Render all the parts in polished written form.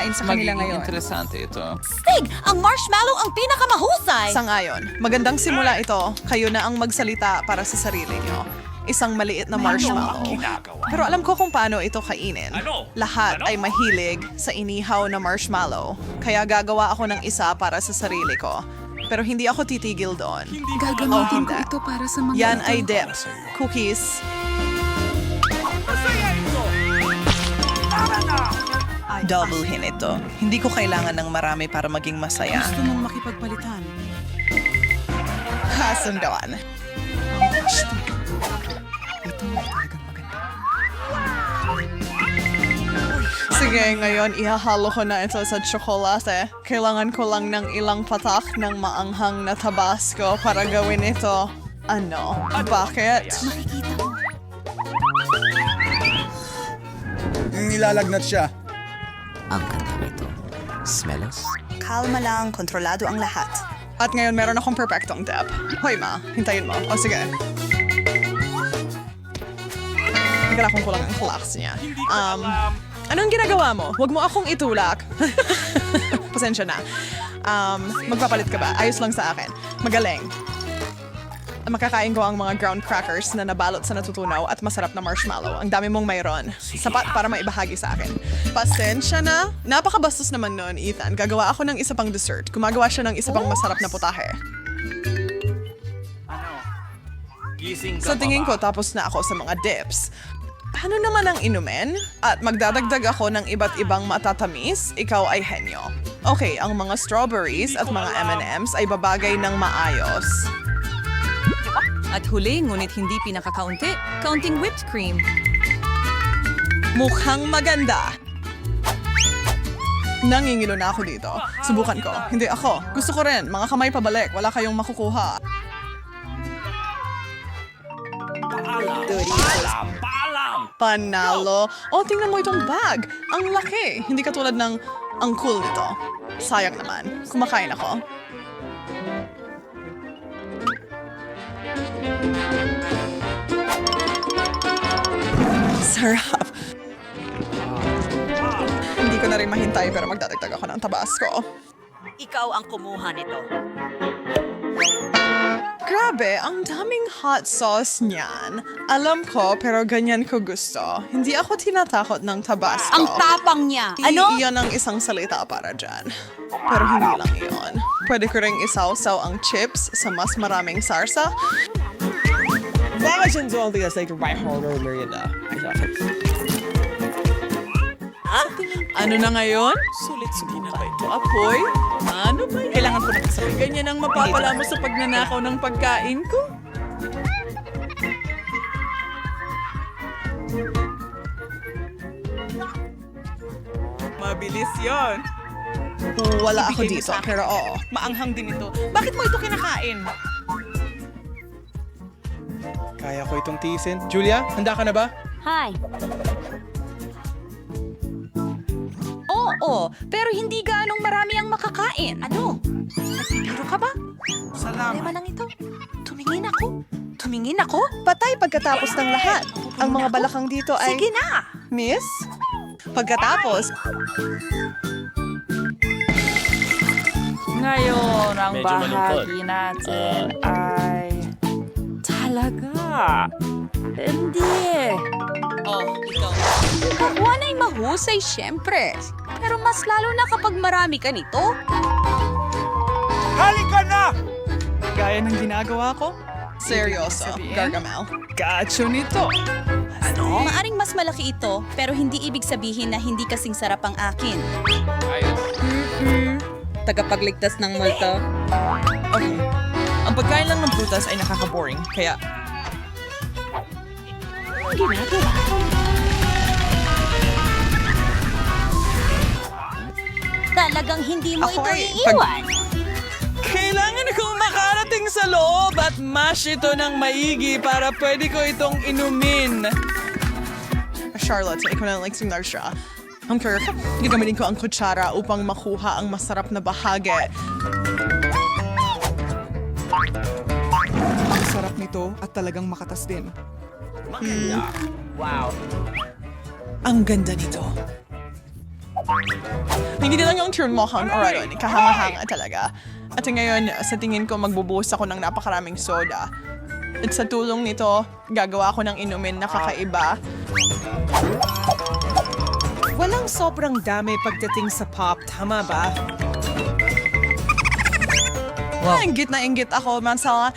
makakain sa kanila Magiging ngayon. interesante ito. Stig, ang marshmallow ang pinakamahusay! Sangayon, magandang simula ito. Kayo na ang magsalita para sa sarili nyo. Isang maliit na marshmallow. Pero alam ko kung paano ito kainin. Lahat ay mahilig sa inihaw na marshmallow. Kaya gagawa ako ng isa para sa sarili ko. Pero hindi ako titigil doon. Gagamitin ko hindi. ito para sa mga Yan ito. ay dip. Cookies. Doublehin ito. Hindi ko kailangan ng marami para maging masaya. Gusto mong makipagpalitan. Kasunduan. Ito ay talagang maganda. Sige, ngayon ihahalo ko na ito sa tsokolate. Kailangan ko lang ng ilang patak ng maanghang na tabasco para gawin ito. Ano? Bakit? Nilalagnat siya. Ang ganda nito. Smelos? Kalma lang, kontrolado ang lahat. At ngayon meron akong perfectong dip. Hoy ma, hintayin mo. O sige. Kailangan ko lang ang class niya. Anong ginagawa mo? Huwag mo akong itulak. Pasensya na. Magpapalit ka ba? Ayos lang sa akin. Magaling. Makakain ko ang mga ground crackers na nabalot sa natutunaw at masarap na marshmallow. Ang dami mong mayroon. Sapat para maibahagi sa akin. Pasensya na. Napakabastos naman nun, Ethan. Gagawa ako ng isa pang dessert. Gumagawa siya ng isa pang masarap na putahe. Gising ka Sa tingin ko, tapos na ako sa mga dips. Paano naman ang inumin? At magdadagdag ako ng iba't ibang matatamis, ikaw ay henyo. Okay, ang mga strawberries at mga M&Ms ay babagay ng maayos. At huli, ngunit hindi pinakakaunti, counting whipped cream. Mukhang maganda. Nangingilo na ako dito. Subukan ko. Hindi ako. Gusto ko rin. Mga kamay pabalik. Wala kayong makukuha. Panalo. Oh, tingnan mo itong bag. Ang laki. Hindi katulad ng ang cool nito. Sayang naman. Kumakain ako. Sarap. Hindi ko na rin mahintay pero magdadagdag ako ng tabasco. Ikaw ang kumuha nito. Grabe, ang daming hot sauce niyan. Alam ko, pero ganyan ko gusto. Hindi ako tinatakot ng tabasco. Ang tapang niya! Ano? Iyon ang isang salita para dyan. Pero hindi lang iyon. Pwede ko ring isawsaw ang chips sa mas maraming sarsa. Ano na ngayon? Sulit-sulit na ba ito, apoy? Ano ba yan? Kailangan ko na kasabihin. Ganyan ang mapapala mo sa pagnanakaw ng pagkain ko? Mabilis yon. Wala ako Ibigay mo dito, sa akin. pero oo. Maanghang din ito. Bakit mo ito kinakain? Kaya ko itong tiisin. Julia, handa ka na ba? Hi. Oo, pero hindi gaanong marami ang makakain. Ano? Nagbibiro ka ba? Problema lang ito. Tumingin ako. Tumingin ako? Patay pagkatapos ng lahat. Ang mga balakang dito ay... Sige na! Miss? Pagkatapos, Ngayon, ang Medyo malungkot. bahagi natin ay... Talaga? Hindi. Oh, ikaw. Kakuha na mahusay, syempre. Pero mas lalo na kapag marami ka nito. Halika na! gaya ng ginagawa ko, seryoso, Gargamel. Gacho nito. Maaring mas malaki ito, pero hindi ibig sabihin na hindi kasing sarap ang akin. Ayos. Tagapagligtas ng multo. Okay. Ang pagkain lang ng prutas ay nakaka-boring, kaya... Talagang hindi mo Ako ito ay iiwan. Kailangan kong makarating sa loob at mash ito ng maigi para pwede ko itong inumin. Charlotte, ikaw na like signal siya. Hunker, gagamitin ko ang kutsara upang makuha ang masarap na bahagi. Ang sarap nito at talagang makatas din. Ang ganda nito. Hindi lang yung turn mo kang Orion. Kahanga-hanga talaga. At ngayon, sa tingin ko, magbubuhos ako ng napakaraming soda. At sa tulong nito, gagawa ako ng inumin na kakaiba. Walang sobrang dami pagdating sa pop, tama ba? Inggit na inggit ako, Mansala.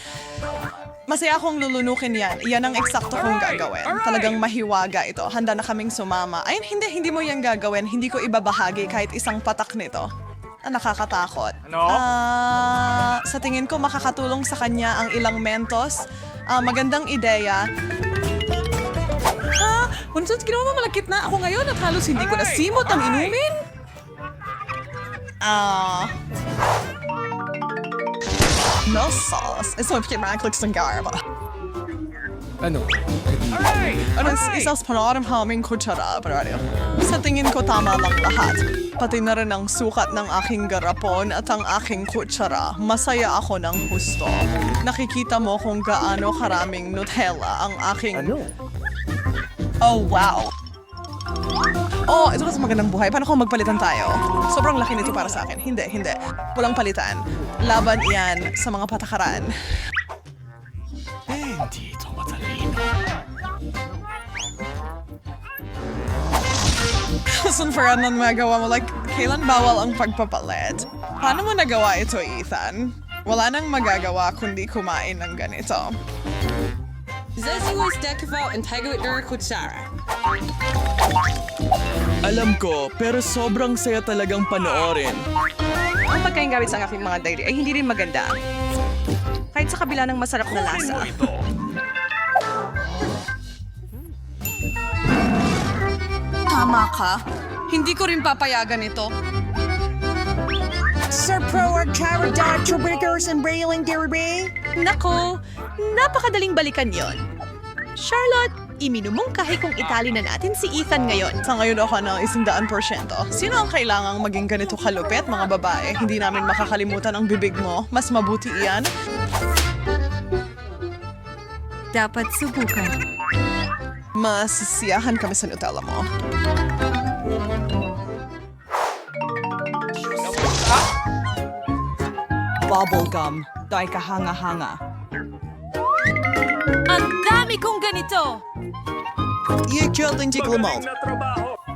Masaya akong lulunukin yan. Yan ang eksakto kong gagawin. Talagang mahiwaga ito. Handa na kaming sumama. Ay, hindi mo yan gagawin. Hindi ko ibabahagi kahit isang patak nito. Nakakatakot. Sa tingin ko, makakatulong sa kanya ang ilang mentos. Magandang ideya. Unsan, ginawa mo malakit na ako ngayon at halos hindi ko na simot ang inumin? No sauce. Ito yung pinaklik sa garba. Ano? Ano, isang panoram haming kutsara, pero sa tingin ko tama lang lahat. Pati na rin ang sukat ng aking garapon at ang aking kutsara. Masaya ako ng husto. Nakikita mo kung gaano karaming Nutella ang aking... Ano? Oh, wow! Oh, ito kasi magandang buhay. Paano kung magpalitan tayo? Sobrang laki nito para sa akin. Hindi. Walang palitan. Laban iyan sa mga patakaran. Hindi ito matalino. Listen, Fernand, magawa mo. Like, kailan bawal ang pagpapalit? Paano mo nagawa ito, Ethan? Wala nang magagawa kundi kumain ng ganito. Alam ko, pero sobrang saya talagang panoorin. Ang pagkain gamit sa aking mga diary ay hindi rin maganda. Kahit sa kabila ng masarap na lasa. Tama ka. Hindi ko rin papayagan ito. Sir Pro or Charada, Troubriders and Brailing Derby? Nako, napakadaling balikan yon. Charlotte, iminumungkahi kung itali na natin si Ethan ngayon. Sa ngayon ako ng 100%. Sino ang kailangang maging ganito kalupit, mga babae? Hindi namin makakalimutan ang bibig mo. Mas mabuti iyan. Dapat subukan. Masisiyahan kami sa Nutella mo. Bubblegum. Ito ay kahanga-hanga. Ang dami kong ganito!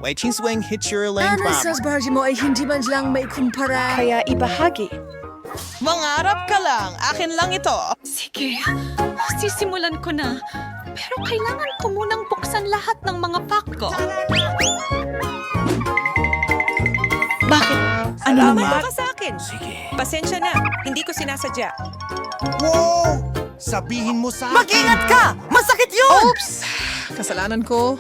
Waiting swing hit your lane mo ay hindi man lang may kumpara. Kaya ibahagi. Mangarap ka lang. Akin lang ito. Sige, sisimulan ko na. Pero kailangan ko munang buksan lahat ng mga pack ko. Bakit? Ano naman? ka sa akin. Sige. Pasensya na, hindi ko sinasadya. Sabihin mo sa Mag-ingat ka! Masakit yun! Oops! Kasalanan ko.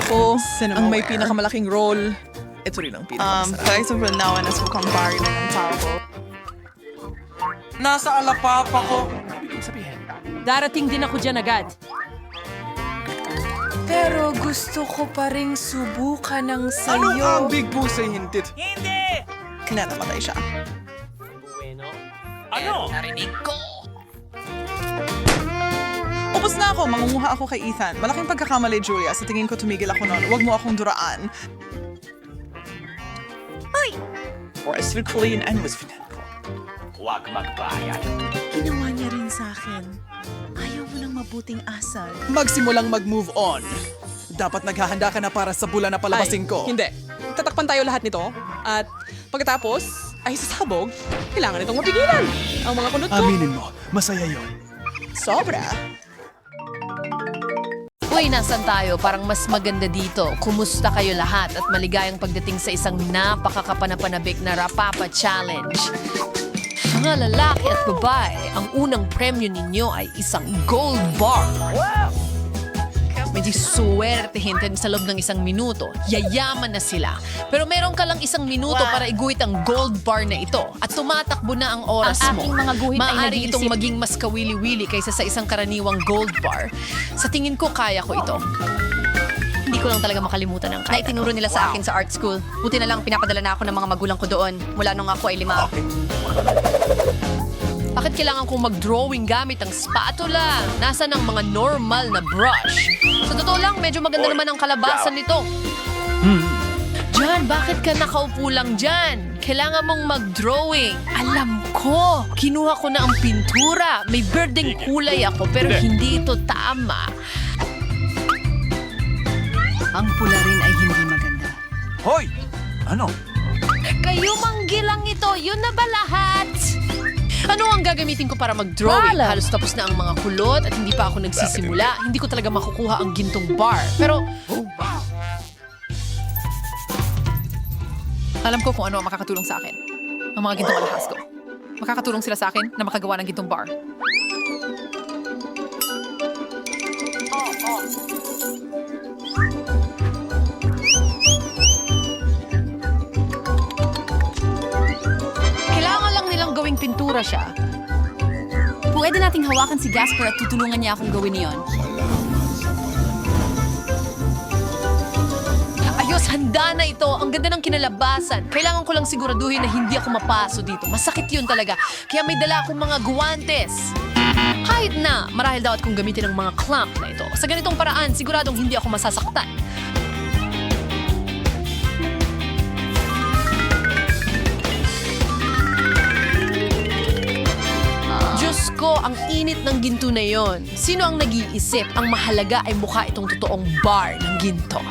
Ako ang may pinakamalaking role. Ito rin ang pinakamasarap. Guys, ang nawa na sukang bari na ng tao ko. Nasa alapapa ko. Darating din ako dyan agad. Pero gusto ko pa ring subukan ng Ano sayo. ang big boss ay hintit? Namatay siya. Upos na ako. Mangunguha ako kay Ethan. Malaking pagkakamali, Julia. Sa tingin ko tumigil ako noon. Huwag mo akong duraan. Forestful and was finan ko. Ginawa niya rin sa akin. Ayaw mo ng mabuting asal. Magsimulang mag-move on. Dapat naghahanda ka na para sa bula na palabasin ko. Hindi. Tatakpan tayo lahat nito. At pagkatapos, ay sasabog, kailangan itong mapigilan. Ang mga kunot ko. Aminin mo, masaya yon. Sobra. Uy, nasan tayo? Parang mas maganda dito. Kumusta kayo lahat at maligayang pagdating sa isang napakakapanapanabik na Rapapa Challenge. Mga lalaki at babae, ang unang premyo ninyo ay isang gold bar. Medyo swertehin sa loob ng 1 minuto. Yayaman na sila. Pero meron ka lang 1 minuto para iguhit ang gold bar na ito. At tumatakbo na ang oras Ang mo. aking mga guhit ay Maaari nag-iisip. itong maging mas kawili-wili kaysa sa isang karaniwang gold bar. Sa tingin ko, kaya ko ito. Hindi ko lang talaga makalimutan ang Na itinuro nila sa akin sa art school. Buti na lang pinapadala na ako ng mga magulang ko doon mula nung ako ay 5. Bakit kailangan kong mag-drawing gamit ang spatula? Nasaan ang mga normal na brush? Sa totoo lang, medyo maganda naman ang kalabasan nito. John, bakit ka nakaupo lang dyan? Kailangan mong mag-drawing. Alam ko! Kinuha ko na ang pintura. May berdeng kulay ako pero hindi ito tama. Ang pula rin ay hindi maganda. Hoy! Ano? Kayo manggilang ito. Yun na ba lahat? Ano ang gagamitin ko para mag-drawing? Halos tapos na ang mga kulot at hindi pa ako nagsisimula. Hindi ko talaga makukuha ang gintong bar. Pero, alam ko kung ano ang makakatulong sa akin. Ang mga gintong alahas ko. Makakatulong sila sa akin na makagawa ng gintong bar. Kailangan lang nilang gawing pintura siya. Pwede nating hawakan si Gasper at tutulungan niya akong gawin iyon. Ayos, handa na ito. Ang ganda ng kinalabasan. Kailangan ko lang siguraduhin na hindi ako mapaso dito. Masakit yun talaga. Kaya may dala akong mga guwantes. Kahit na, marahil dapat kong gamitin ang mga clamp na ito. Sa ganitong paraan, siguradong hindi ako masasaktan. Diyos ko, ang init ng ginto na yon. Sino ang nag-iisip? Ang mahalaga ay mukha itong totoong bar ng ginto.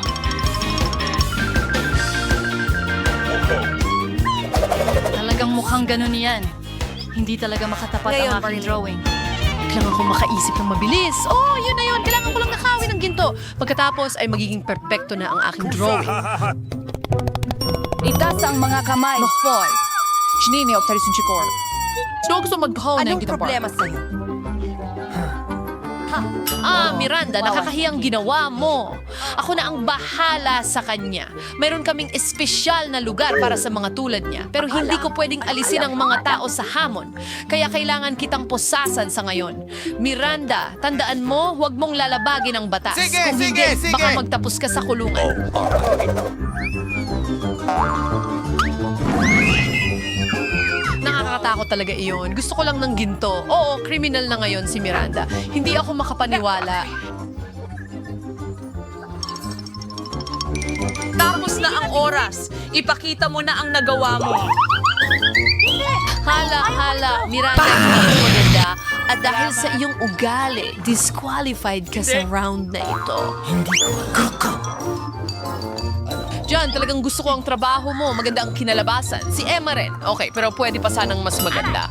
Talagang mukhang ganun yan. Hindi talaga makatapat ang aking drawing. Kailangan ko makaisip ng mabilis. Oh, yun na yun. Kailangan ko lang nakawin ng ginto. Pagkatapos ay magiging perpekto na ang aking drawing. Itaas ang mga kamay. Mahal. Chinini o tarisun chikor. Sino gusto magbahaw ng Anong ginto bar? problema sa'yo? Miranda, nakakahiyang ginawa mo. Ako na ang bahala sa kanya. Mayroon kaming espesyal na lugar para sa mga tulad niya. Pero hindi ko pwedeng alisin ang mga tao sa hamon. Kaya kailangan kitang posasan sa ngayon. Miranda, tandaan mo, huwag mong lalabagin ang batas. Kung hindi, baka magtapos ka sa kulungan. Nakakatakot talaga iyon. Gusto ko lang ng ginto. Oo, kriminal na ngayon si Miranda. Hindi ako makapaniwala. Tapos na ang oras. Ipakita mo na ang nagawa mo. Hala, Miranda, hindi maganda. At dahil sa iyong ugali, disqualified ka sa round na ito. John, talagang gusto ko ang trabaho mo. Maganda ang kinalabasan. Si Emma rin. Okay, pero pwede pa sanang mas maganda.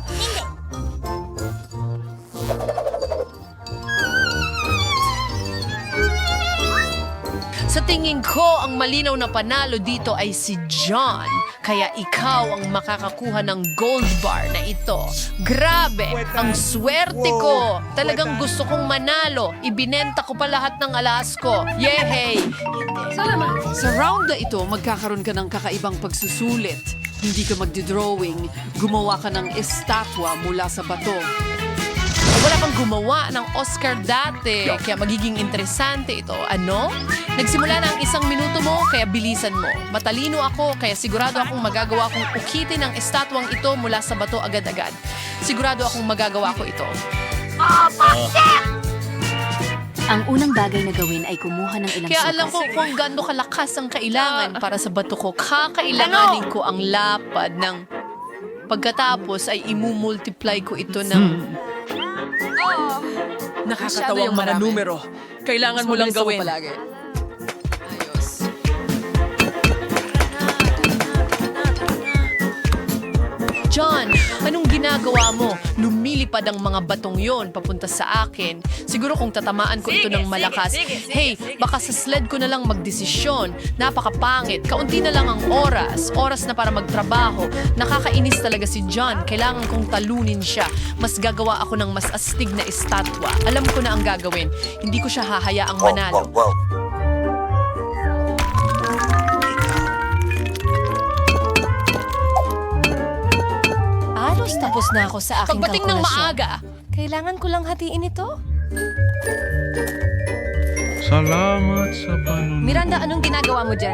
Sa tingin ko, ang malinaw na panalo dito ay si John. Kaya ikaw ang makakakuha ng gold bar na ito. Grabe! Ang swerte ko! Talagang gusto kong manalo. Ibinenta ko pa lahat ng alas ko. Yehey! Salamat. Sa round na ito, magkakaroon ka ng kakaibang pagsusulit. Hindi ka magdodrawing, gumawa ka ng estatwa mula sa bato. Wala pang gumawa ng Oscar dati, kaya magiging interesante ito. Ano? Nagsimula na ang 1 minuto mo, kaya bilisan mo. Matalino ako, kaya sigurado akong magagawa kong ukitin ang estatwang ito mula sa bato agad-agad. Sigurado akong magagawa ko ito. Ang unang bagay na gawin ay kumuha ng ilang Kaya alam ko kung gaano kalakas ang kailangan para sa bato ko. Kakailanganin ko ang lapad ng... Pagkatapos ay imumultiply ko ito ng... Nakakatawang mga numero. Kailangan mo lang gawin. John, anong ginagawa mo? Lumilipad ang mga batong yon papunta sa akin. Siguro kung tatamaan ko ito ng malakas. Hey, baka sa sled ko na lang magdesisyon. Napakapangit. Kaunti na lang ang oras. Oras na para magtrabaho. Nakakainis talaga si John. Kailangan kong talunin siya. Mas gagawa ako ng mas astig na estatwa. Alam ko na ang gagawin. Hindi ko siya hahayaang manalo. Tapos na ako sa aking Pagdating ng kalkulasyon. maaga. Kailangan ko lang hatiin ito? Salamat sa panunod. Miranda, anong ginagawa mo dyan?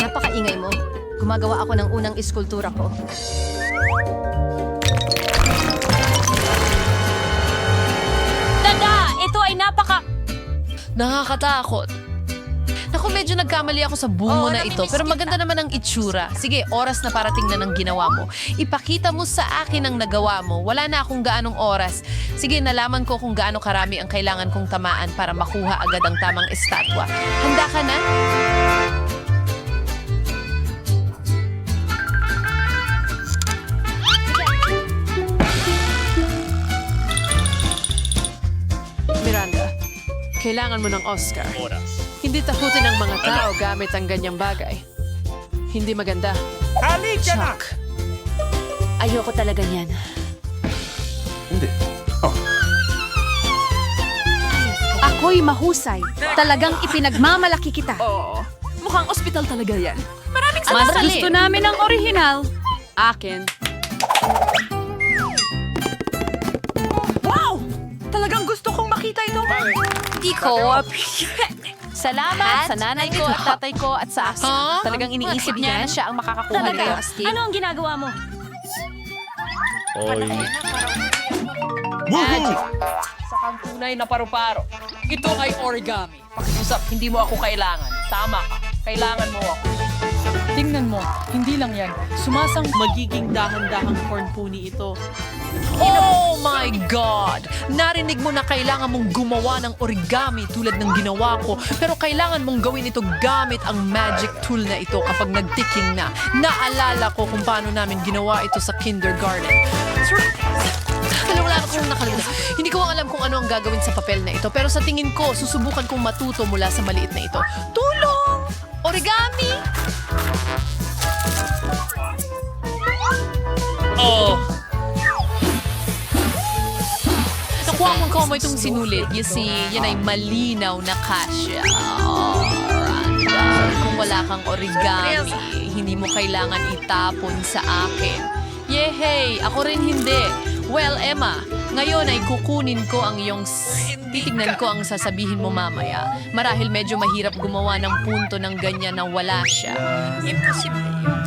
Napakaingay mo. Gumagawa ako ng unang iskultura ko. Tada! Ito ay Nakakatakot. Naku, medyo nagkamali ako sa bungo na ito, pero maganda naman ang itsura. Sige, oras na para tingnan ang ginawa mo. Ipakita mo sa akin ang nagawa mo. Wala na akong gaanong oras. Sige, nalaman ko kung gaano karami ang kailangan kong tamaan para makuha agad ang tamang estatwa. Handa ka na? Miranda, kailangan mo ng Oscar. Hindi takutin ng mga tao gamit ang ganyang bagay. Hindi maganda. Chuck. Ayoko talaga niyan. Ako'y mahusay. Talagang ipinagmamalaki kita. Oo. Mukhang ospital talaga yan. Mas gusto namin ang orihinal. Akin. Wow! Talagang gusto kong makita ito. Hindi ko. Salamat sa nanay ko at tatay ko at sa akin. Huh? Talagang iniisip niya na siya ang makakakuha nito. Ano ang ginagawa mo? Magic. Sa kang tunay na paru-paro. Ito ay origami. Pakiusap, hindi mo ako kailangan. Tama ka. Kailangan mo ako. Tingnan mo, hindi lang yan. Sumasang magiging dahan-dahang corn pony ito. Oh my God! Narinig mo na kailangan mong gumawa ng origami tulad ng ginawa ko, pero kailangan mong gawin ito gamit ang magic tool na ito kapag nagtiking na. Naalala ko kung paano namin ginawa ito sa kindergarten. Wala akong nakalimutan. Hindi ko alam kung ano ang gagawin sa papel na ito, pero sa tingin ko, susubukan kong matuto mula sa maliit na ito. Tulong! Origami! Oh! Nakuha mong ko mo itong sinulit. You see, yan ay malinaw na kasya. Oh, Randa. Kung wala kang origami, hindi mo kailangan itapon sa akin. Yehey! Ako rin hindi. Well, Emma, ngayon ay kukunin ko ang iyong... Titignan ko ang sasabihin mo mamaya. Marahil medyo mahirap gumawa ng punto ng ganyan na wala siya. Imposible yun.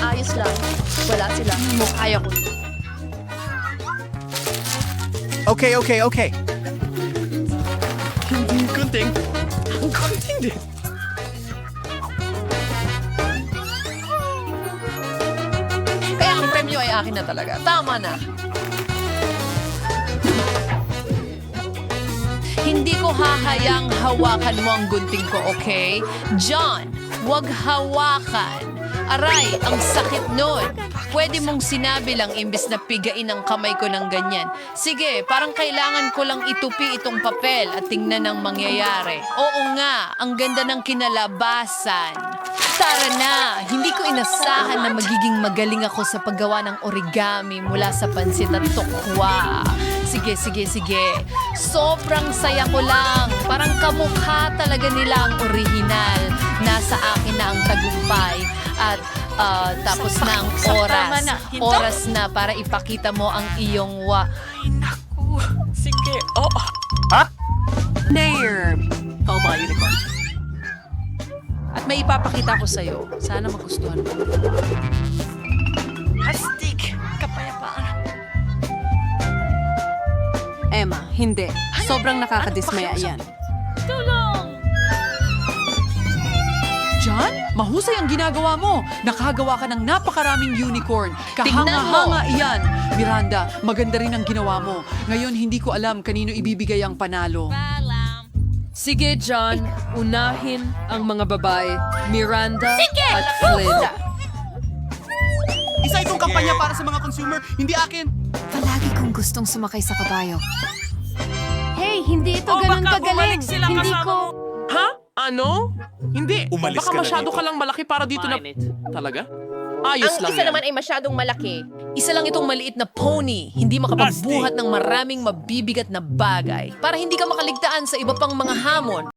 Ayos lang. Wala sila. Kaya ko. Okay. Ang kunting din. Kaya ang premyo ay akin na talaga. Tama na. Hindi ko hahayang hawakan mo ang gunting ko, okay? John, wag hawakan. Aray, ang sakit nun. Pwede mong sinabi lang imbis na pigain ang kamay ko ng ganyan. Sige, parang kailangan ko lang itupi itong papel at tingnan ang mangyayari. Oo nga, ang ganda ng kinalabasan. Tara na! Hindi ko inasahan na magiging magaling ako sa paggawa ng origami mula sa pansit at tokwa. Sige. Sobrang saya ko lang. Parang kamukha talaga nila ang orihinal. Nasa akin na ang tagumpay. At tapos na ang oras. Oras na para ipakita mo ang iyong Sige, oh. Nair! Oh, mga unicorn. At may ipapakita ko sa'yo. Sana magustuhan mo. Astig! Kapayapaan. Emma, hindi. Sobrang nakakadismaya yan. John, mahusay ang ginagawa mo. Nakagawa ka ng napakaraming unicorn. Kahanga-hanga iyan. Miranda, maganda rin ang ginawa mo. Ngayon, hindi ko alam kanino ibibigay ang panalo. Sige, John. Unahin ang mga babae. Miranda at Flynn. Isa itong kampanya para sa mga consumer, hindi akin. Palagi kong gustong sumakay sa kabayo. Hey, hindi ito ganun kagaling. Hindi ko... Ha? Ano? Hindi. Umalis Baka ka na masyado dito. ka lang malaki para dito na... Talaga? Ayos Ang lang isa yan. naman ay masyadong malaki. Isa lang itong maliit na pony. Hindi makapagbuhat ng maraming mabibigat na bagay. Para hindi ka makaligtaan sa iba pang mga hamon.